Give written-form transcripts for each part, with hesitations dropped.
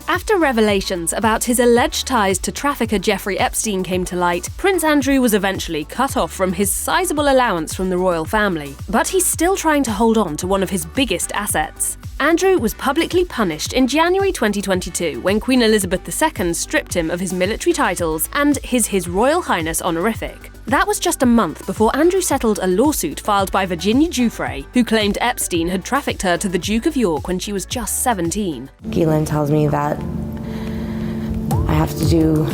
After revelations about his alleged ties to trafficker Jeffrey Epstein came to light, Prince Andrew was eventually cut off from his sizable allowance from the royal family. But he's still trying to hold on to one of his biggest assets. Andrew was publicly punished in January 2022 when Queen Elizabeth II stripped him of his military titles and His Royal Highness honorific. That was just a month before Andrew settled a lawsuit filed by Virginia Giuffre, who claimed Epstein had trafficked her to the Duke of York when she was just 17. Galen tells me that I have to do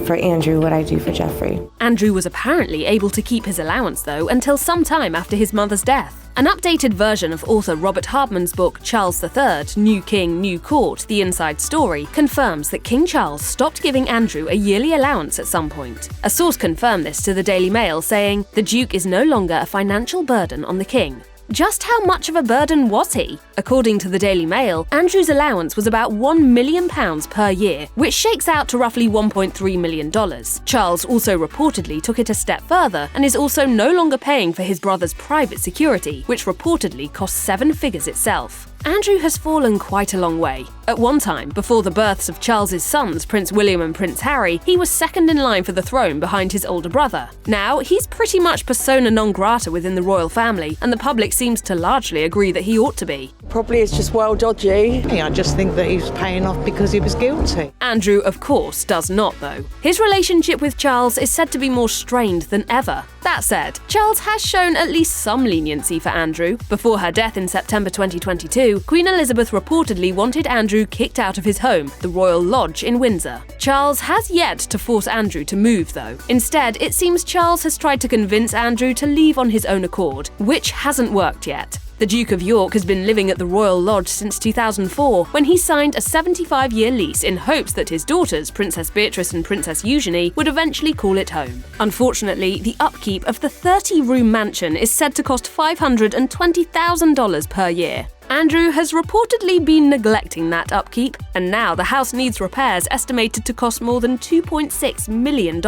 for Andrew what I do for Jeffrey. Andrew was apparently able to keep his allowance, though, until some time after his mother's death. An updated version of author Robert Hardman's book Charles III, New King, New Court, The Inside Story, confirms that King Charles stopped giving Andrew a yearly allowance at some point. A source confirmed this to the Daily Mail, saying, "The Duke is no longer a financial burden on the King." Just how much of a burden was he? According to the Daily Mail, Andrew's allowance was about £1 million per year, which shakes out to roughly $1.3 million. Charles also reportedly took it a step further and is also no longer paying for his brother's private security, which reportedly cost 7 figures itself. Andrew has fallen quite a long way. At one time, before the births of Charles's sons, Prince William and Prince Harry, he was second in line for the throne behind his older brother. Now, he's pretty much persona non grata within the royal family, and the public seems to largely agree that he ought to be. Probably it's just well dodgy. I just think that he was paying off because he was guilty. Andrew, of course, does not, though. His relationship with Charles is said to be more strained than ever. That said, Charles has shown at least some leniency for Andrew. Before her death in September 2022, Queen Elizabeth reportedly wanted Andrew kicked out of his home, the Royal Lodge in Windsor. Charles has yet to force Andrew to move, though. Instead, it seems Charles has tried to convince Andrew to leave on his own accord, which hasn't worked yet. The Duke of York has been living at the Royal Lodge since 2004, when he signed a 75-year lease in hopes that his daughters, Princess Beatrice and Princess Eugenie, would eventually call it home. Unfortunately, the upkeep of the 30-room mansion is said to cost $520,000 per year. Andrew has reportedly been neglecting that upkeep, and now the house needs repairs estimated to cost more than $2.6 million.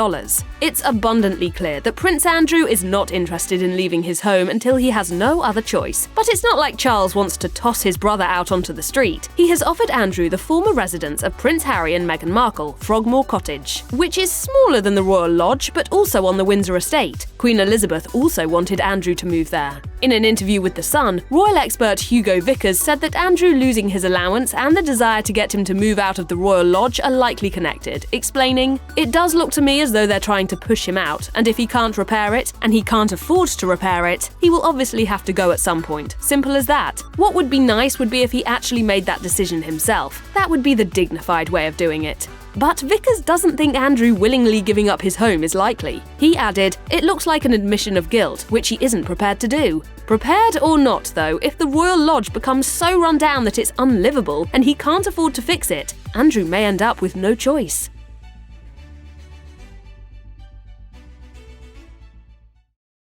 It's abundantly clear that Prince Andrew is not interested in leaving his home until he has no other choice. But it's not like Charles wants to toss his brother out onto the street. He has offered Andrew the former residence of Prince Harry and Meghan Markle, Frogmore Cottage, which is smaller than the Royal Lodge but also on the Windsor estate. Queen Elizabeth also wanted Andrew to move there. In an interview with The Sun, royal expert Hugo Vickers said that Andrew losing his allowance and the desire to get him to move out of the Royal Lodge are likely connected, explaining, "It does look to me as though they're trying to push him out, and if he can't repair it, and he can't afford to repair it, he will obviously have to go at some point. Simple as that. What would be nice would be if he actually made that decision himself. That would be the dignified way of doing it." But Vickers doesn't think Andrew willingly giving up his home is likely. He added, "It looks like an admission of guilt, which he isn't prepared to do." Prepared or not, though, if the Royal Lodge becomes so run down that it's unlivable and he can't afford to fix it, Andrew may end up with no choice.